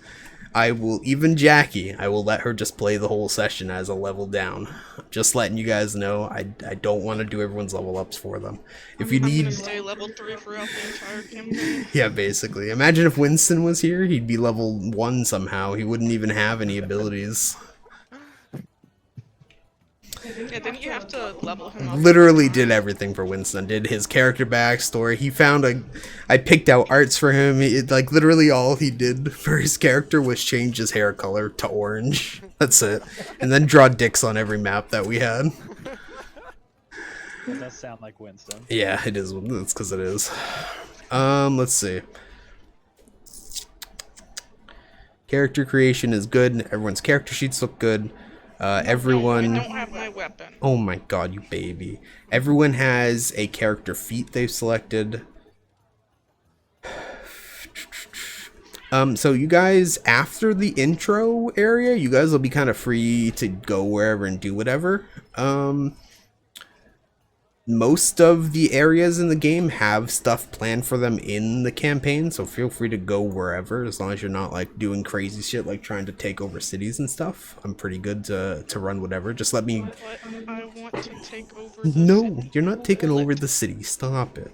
I will, even Jackie, I will let her just play the whole session as a level down. Just letting you guys know, I don't want to do everyone's level ups for them. If you I'm need... gonna stay level 3 throughout the entire campaign. Yeah, basically. Imagine if Winston was here, he'd be level 1 somehow. He wouldn't even have any abilities. Yeah, didn't you have to level him up? Literally did everything for Winston. Did his character backstory. He found I picked out arts for him. Like, literally all he did for his character was change his hair color to orange. That's it. And then draw dicks on every map that we had. That does sound like Winston. Yeah, it is. That's because it is. Let's see. Character creation is good. Everyone's character sheets look good. Everyone... I don't have my weapon. Oh my god, you baby. Everyone has a character feat they've selected. So you guys, after the intro area, you guys will be kind of free to go wherever and do whatever. Most of the areas in the game have stuff planned for them in the campaign, so feel free to go wherever, as long as you're not like doing crazy shit like trying to take over cities and stuff. I'm pretty good to run whatever. Just let me... But I want to take over the No, city. you're not taking over the city. Stop it.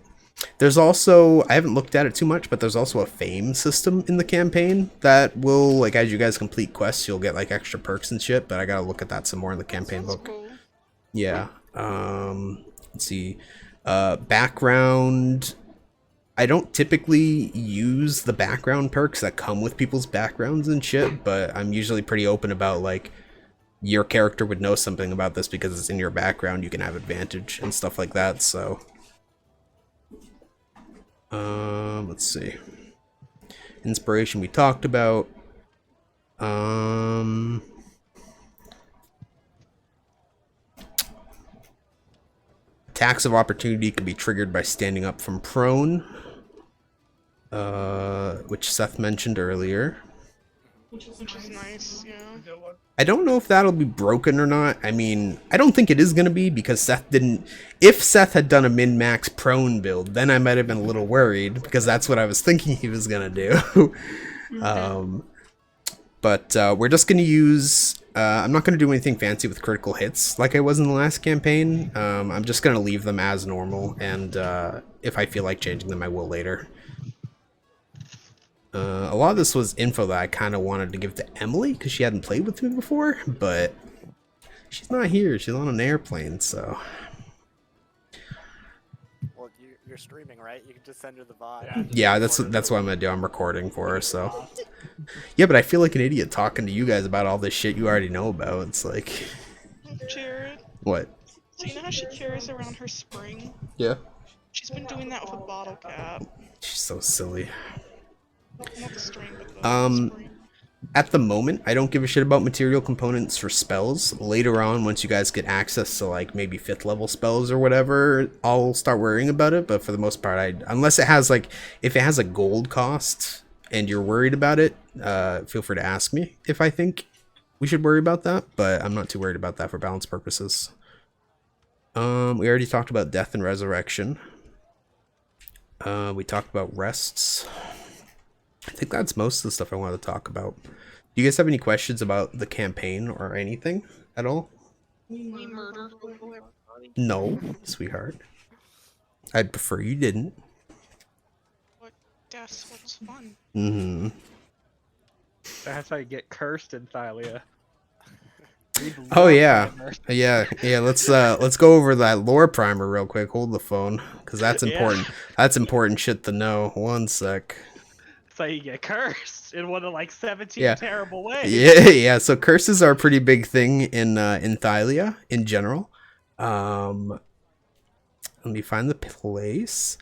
There's also, I haven't looked at it too much, but there's also a fame system in the campaign that will, like, as you guys complete quests, you'll get like extra perks and shit, but I gotta look at that some more in the campaign Sounds book. cool. Yeah. Let's see. Background. I don't typically use the background perks that come with people's backgrounds and shit, but I'm usually pretty open about, like, your character would know something about this because it's in your background, you can have advantage and stuff like that, so. Let's see. Inspiration we talked about. Attacks of opportunity can be triggered by standing up from prone, which Seth mentioned earlier. which is nice, yeah. Good one. I don't know if that'll be broken or not. I mean, I don't think it is going to be because Seth didn't... If Seth had done a min-max prone build, then I might have been a little worried because that's what I was thinking he was going to do. But we're just going to use... I'm not going to do anything fancy with critical hits like I was in the last campaign. I'm just going to leave them as normal, and if I feel like changing them, I will later. A lot of this was info that I kind of wanted to give to Emily because she hadn't played with me before, but she's not here. She's on an airplane, so... Well, you're streaming, right? You can just send her the VOD. Yeah, that's what I'm gonna do. I'm recording for her, so... Yeah, but I feel like an idiot talking to you guys about all this shit you already know about. It's like... Jared, What? so you know how she carries around her spring? Yeah. She's been doing that with a bottle cap. She's so silly. Not the string, but the spring. At the moment, I don't give a shit about material components for spells. Later on, once you guys get access to like maybe 5th level spells or whatever, I'll start worrying about it. But for the most part, unless it has like, if it has a gold cost and you're worried about it, feel free to ask me if I think we should worry about that. But I'm not too worried about that for balance purposes. We already talked about death and resurrection. We talked about rests. I think that's most of the stuff I want to talk about. Do you guys have any questions about the campaign or anything at all? We murder everybody. No, sweetheart. I'd prefer you didn't. But that's what's fun. Mm-hmm. That's how you get cursed in Thalia. Oh yeah, yeah. Let's go over that lore primer real quick. Hold the phone, because that's important. That's important shit to know. One sec. So you get cursed in one of like 17 terrible ways. Yeah. So curses are a pretty big thing in Thalia in general. Let me find the place.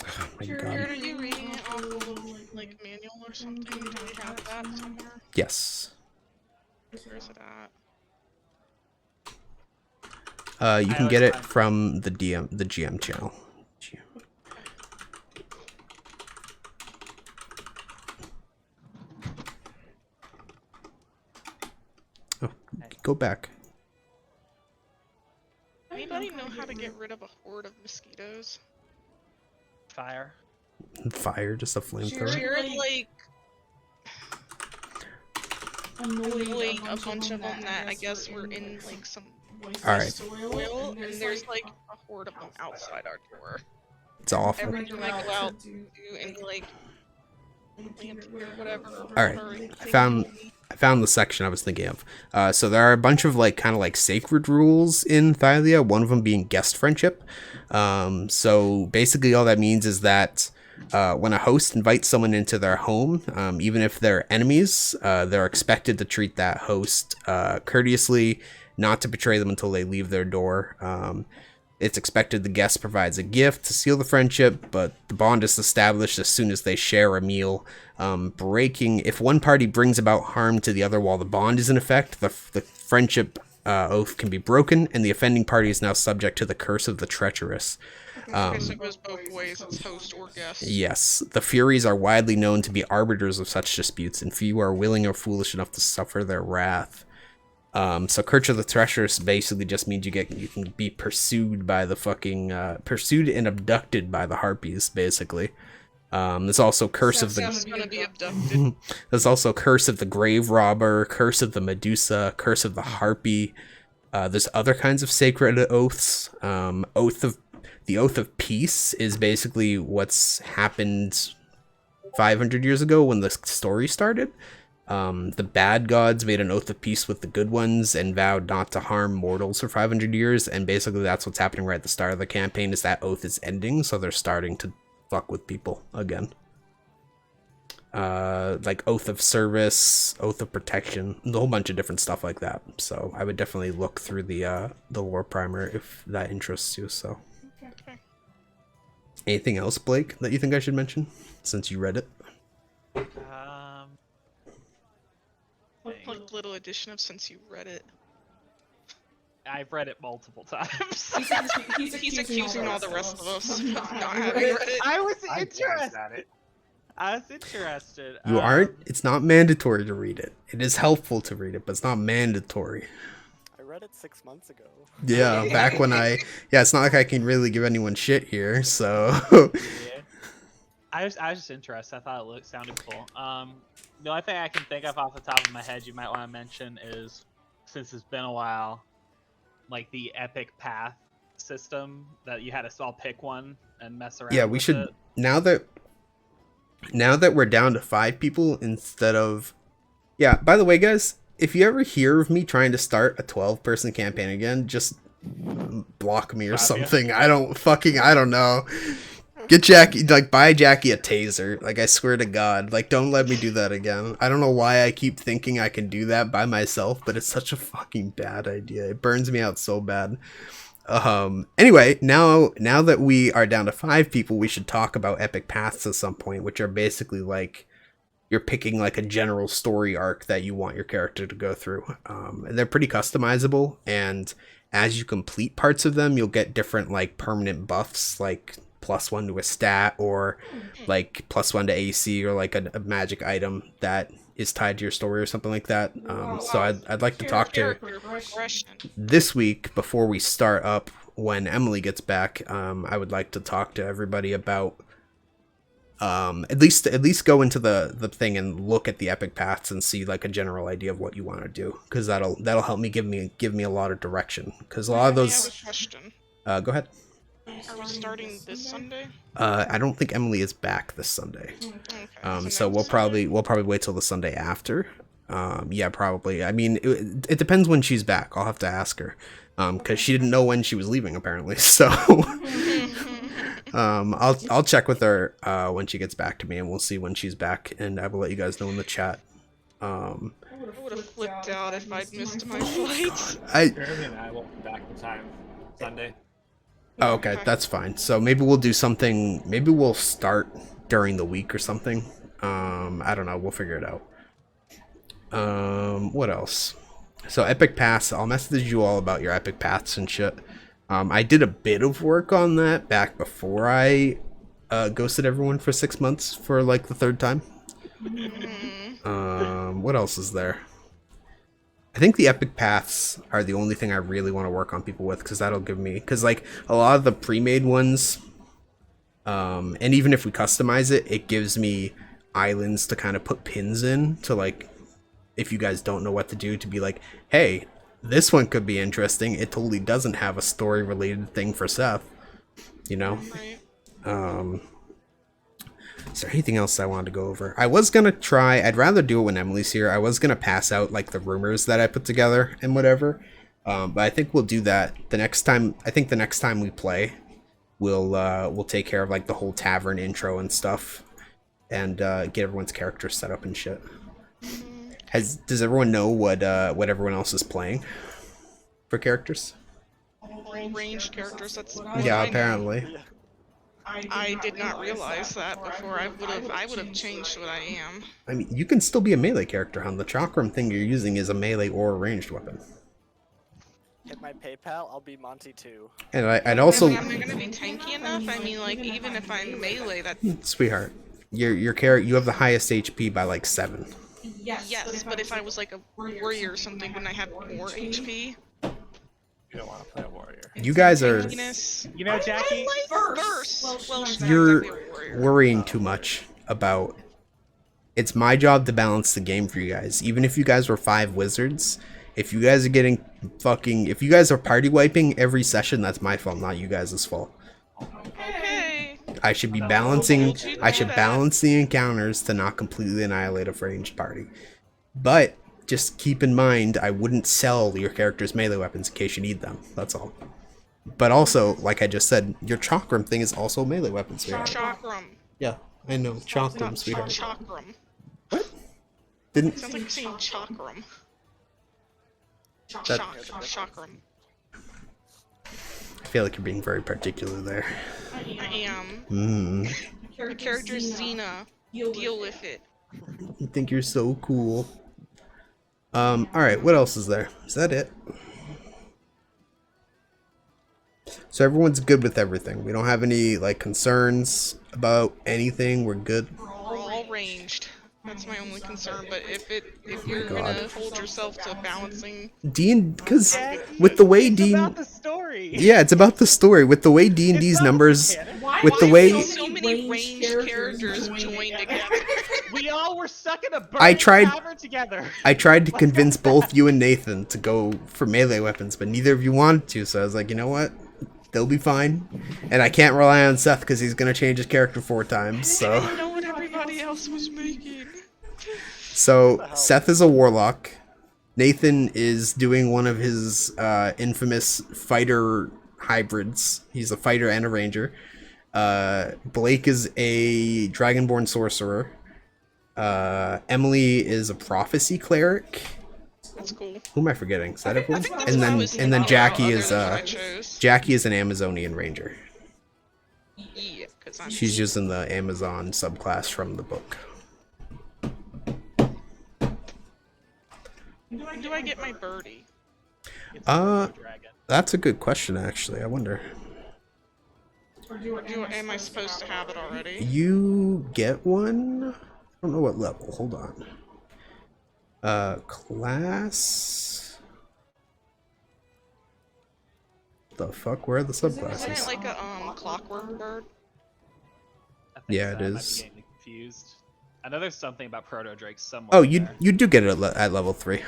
Oh my God. Jared, are you reading it off of like manual or something? Do we have that somewhere? Yes. Where is it at? You can get it from the GM channel. Oh, go back. Anybody know how to get rid of a horde of mosquitoes? Fire. Fire, just a flamethrower. Jared, like, annoyed a bunch of them that I guess were in like some Alright. soil, and there's like a horde of them outside our door. It's awful. Every time I go out to and like plant or whatever. Alright, I found the section I was thinking of. So there are a bunch of like kind of like sacred rules in Thalia, one of them being guest friendship. So basically all that means is that when a host invites someone into their home, even if they're enemies, they're expected to treat that host courteously, not to betray them until they leave their door. It's expected the guest provides a gift to seal the friendship, but the bond is established as soon as they share a meal. If one party brings about harm to the other while the bond is in effect, the friendship oath can be broken, and the offending party is now subject to the curse of the treacherous. Okay, so it goes both ways, it's host or guest. Yes, the Furies are widely known to be arbiters of such disputes, and few are willing or foolish enough to suffer their wrath. So Curse of the Treacherous basically just means you can be pursued by the fucking pursued and abducted by the harpies, basically. There's also Curse of the There's also Curse of the Grave Robber, Curse of the Medusa, Curse of the Harpy. There's other kinds of sacred oaths. The Oath of Peace is basically what's happened 500 years ago when the story started. The bad gods made an oath of peace with the good ones and vowed not to harm mortals for 500 years, and basically that's what's happening right at the start of the campaign, is that oath is ending, so they're starting to fuck with people again. Like Oath of Service, Oath of Protection, a whole bunch of different stuff like that. So I would definitely look through the lore primer if that interests you, so. Okay. Anything else, Blake, that you think I should mention, since you read it? Like little addition of since you read it. I've read it multiple times. He's accusing all the rest of us of not having read it. I was I glanced interested. at it. I was interested. You aren't. It's not mandatory to read it. It is helpful to read it, but it's not mandatory. I read it 6 months ago. Yeah, back when I. Yeah, it's not like I can really give anyone shit here. So. Yeah. I was just interested. I thought it sounded cool. The only thing I can think of off the top of my head you might want to mention is, since it's been a while, like the epic path system that you had to all pick one and mess around. Yeah, we with should. it. Now that we're down to 5 people instead of. Yeah. By the way, guys, if you ever hear of me trying to start a 12-person campaign again, just block me or something. I don't know. Get Jackie, like, buy Jackie a taser. Like, I swear to God, like, don't let me do that again. I don't know why I keep thinking I can do that by myself, but it's such a fucking bad idea. It burns me out so bad. Anyway, now that we are down to 5 people, we should talk about epic paths at some point, which are basically like you're picking like a general story arc that you want your character to go through. And they're pretty customizable, and as you complete parts of them, you'll get different like permanent buffs, like +1 to a stat, or like +1 to AC, or like a magic item that is tied to your story or something like that. So I'd like to talk to this week before we start up when Emily gets back. I would like to talk to everybody about at least go into the thing and look at the epic paths and see like a general idea of what you want to do, because that'll help me give me a lot of direction, because a lot of those. I have a question. Go ahead. Are we starting this Sunday? I don't think Emily is back this Sunday. Okay. So we'll probably wait till the Sunday after. Yeah, probably. I mean, it depends when she's back. I'll have to ask her, because she didn't know when she was leaving apparently. So, I'll check with her when she gets back to me, and we'll see when she's back, and I will let you guys know in the chat. I would have flipped out if I'd missed my flight. Jeremy and I won't be back in time Sunday. Oh, okay, that's fine. So maybe we'll do something. Maybe we'll start during the week or something. I don't know. We'll figure it out. What else? So epic paths. I'll message you all about your epic paths and shit. I did a bit of work on that back before I ghosted everyone for 6 months for like the 3rd time. What else is there? I think the epic paths are the only thing I really want to work on people with, because that'll give me, because like a lot of the pre-made ones, and even if we customize it, it gives me islands to kind of put pins in to, like, if you guys don't know what to do, to be like, hey, this one could be interesting. It totally doesn't have a story related thing for Seth, you know? Right. Is there anything else I wanted to go over? I was gonna try, I'd rather do it when Emily's here. I was gonna pass out like the rumors that I put together and whatever. But I think we'll do that the next time. I think the next time we play, we'll take care of like the whole tavern intro and stuff, and get everyone's characters set up and shit. Does everyone know what everyone else is playing for characters? Ranged characters. That's Yeah, apparently. I did not realize that before. I would have changed what I am. I mean, you can still be a melee character, hon. The chakram thing you're using is a melee or a ranged weapon. Hit my PayPal, I'll be Monty too. And I'd also. Am I gonna be tanky enough? I mean, like, even if I'm melee, that's. Sweetheart, your character, you have the highest HP by like 7. Yes, but if I was like a warrior or something, wouldn't I have more HP? You don't want to play a warrior. You guys are. You know, Jackie, Verse. Well, she's not You're exactly a warrior. worrying too much about. It's my job to balance the game for you guys. Even if you guys were 5 wizards, if you guys are getting fucking, if you guys are party wiping every session, that's my fault, not you guys' fault. Okay. I should be balancing. Told you to I do should that. balance the encounters to not completely annihilate a ranged party. But just keep in mind, I wouldn't sell your character's melee weapons in case you need them. That's all. But also, like I just said, your chakram thing is also a melee weapon, sweetheart. Chakram. Yeah, I know. Chakram, Not sweetheart. chakram. Didn't. Sounds like you're saying chakram. That- Chakram. I feel like you're being very particular there. I am. Mm. The character's Xena. Deal with it. You think you're so cool. Alright, what else is there? Is that it? So everyone's good with everything. We don't have any like concerns about anything. We're good. We're all ranged. That's my only concern. But if you're God. gonna hold yourself to balancing, Dean, because Jackie, with the way it's Dean, about the story. yeah, it's about the story. With the way D&D's It's not numbers, canon. with the why way so many ranged characters joined together? We all were stuck in a burning I tried- cavern together. I tried to convince both you and Nathan to go for melee weapons, but neither of you wanted to. So I was like, you know what? They'll be fine. And I can't rely on Seth because he's gonna change his character 4 times. I So. didn't know what everybody else was making. So Seth is a warlock. Nathan is doing one of his infamous fighter hybrids. He's a fighter and a ranger. Blake is a dragonborn sorcerer. Emily is a prophecy cleric. That's cool. Who am I forgetting? Is that everyone? think that's And what I then was and then thinking Jackie about, is other than what I chose. Jackie is an Amazonian ranger. Yeah, because I'm. She's using the Amazon subclass from the book. When do I get my birdie? It's a dragon. That's a good question actually. I wonder. Am I supposed to have it already? You get one? I don't know what level. Hold on. Class. The fuck? Where are the Isn't it subclasses? like a clockwork bird? I think Yeah, it I might be is. getting confused. I know there's something about proto drakes somewhere. Oh, in you there. you do get it at level 3.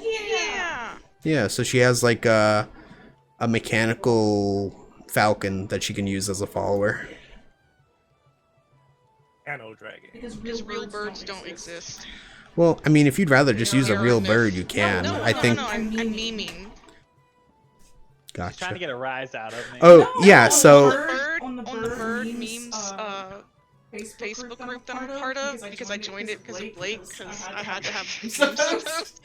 Yeah. Yeah, so she has like a mechanical falcon that she can use as a follower. Cano dragon. Because real birds don't exist. Well, I mean, if you'd rather just use a They're real in the- bird, you can. No, I think. I'm memeing. She's trying to Gotcha. get a rise out of me. Oh yeah, so On the bird memes Facebook group that I'm part of, because I joined it because of Blake, because I had to have memes to post.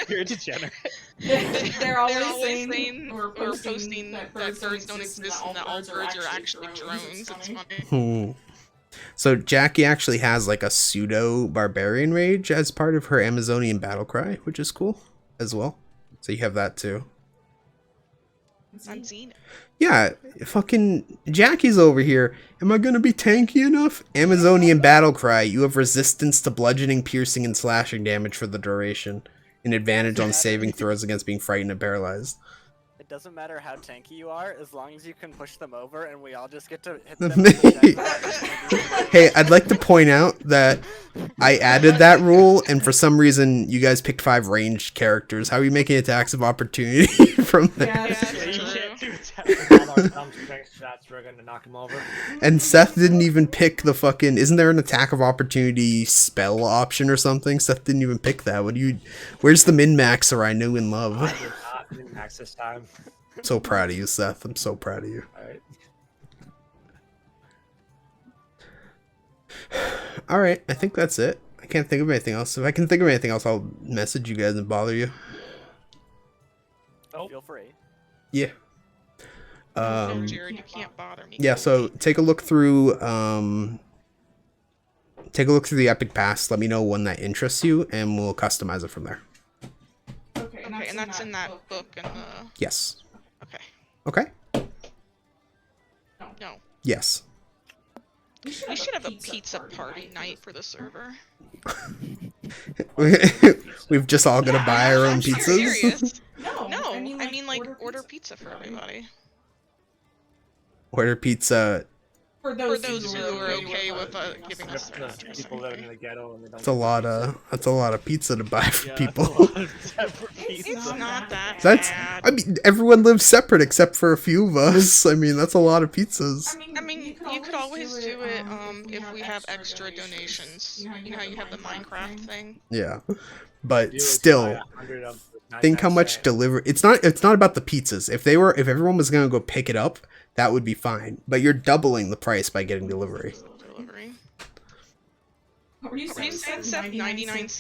You're a degenerate. They're always saying or posting that birds don't exist and that all birds are actually drones. It's funny. So Jackie actually has like a pseudo barbarian rage as part of her Amazonian battle cry, which is cool as well. So you have that too. I've seen it. Yeah, fucking Jackie's over here. Am I gonna be tanky enough? Amazonian battle cry. You have resistance to bludgeoning, piercing, and slashing damage for the duration. An advantage on saving throws against being frightened and paralyzed. It doesn't matter how tanky you are, as long as you can push them over, and we all just get to hit them. With the javelin. Hey, I'd like to point out that I added that rule, and for some reason, you guys picked 5 ranged characters. How are you making attacks of opportunity from that? Yeah, Yeah, that's you true. can't do that. All our dumb strength shots we're gonna knock him over. And Seth didn't even pick the fucking. Isn't there an attack of opportunity spell option or something? Seth didn't even pick that. What do you? Where's the min maxer I knew and love? I did not min max this time. I'm so proud of you, Seth. I'm so proud of you. Alright. All right, I think that's it. I can't think of anything else. If I can think of anything else, I'll message you guys and bother you. Feel free. Yeah. No, Jared, you can't bother me. Yeah. So take a look through. Take a look through the epic past. Let me know one that interests you, and we'll customize it from there. Okay, and that's in that book and the. Yes. Okay. Okay. No. Yes. We should have a pizza party night for the server. We've just all gonna buy our own I'm pizzas. serious. No, No, I mean like order pizza for everybody. Order pizza. For For those, those who are okay with giving giving us their address. People living in the ghetto and they don't. That's a lot of. That's a lot of pizza to buy for Yeah, people. that's a lot of separate It's pieces. not that That's. bad. I mean, everyone lives separate except for a few of us. I mean, that's a lot of pizzas. I mean, you could always do it if we have extra donations. You know how you have the Minecraft thing? Yeah, Do but is still. buy 100 of the Think how 99 much cent. deliver. It's not about the pizzas. If everyone was gonna go pick it up, that would be fine. But you're doubling the price by getting delivery. Delivery. What were you What were you saying, saying, Seth? 99 cents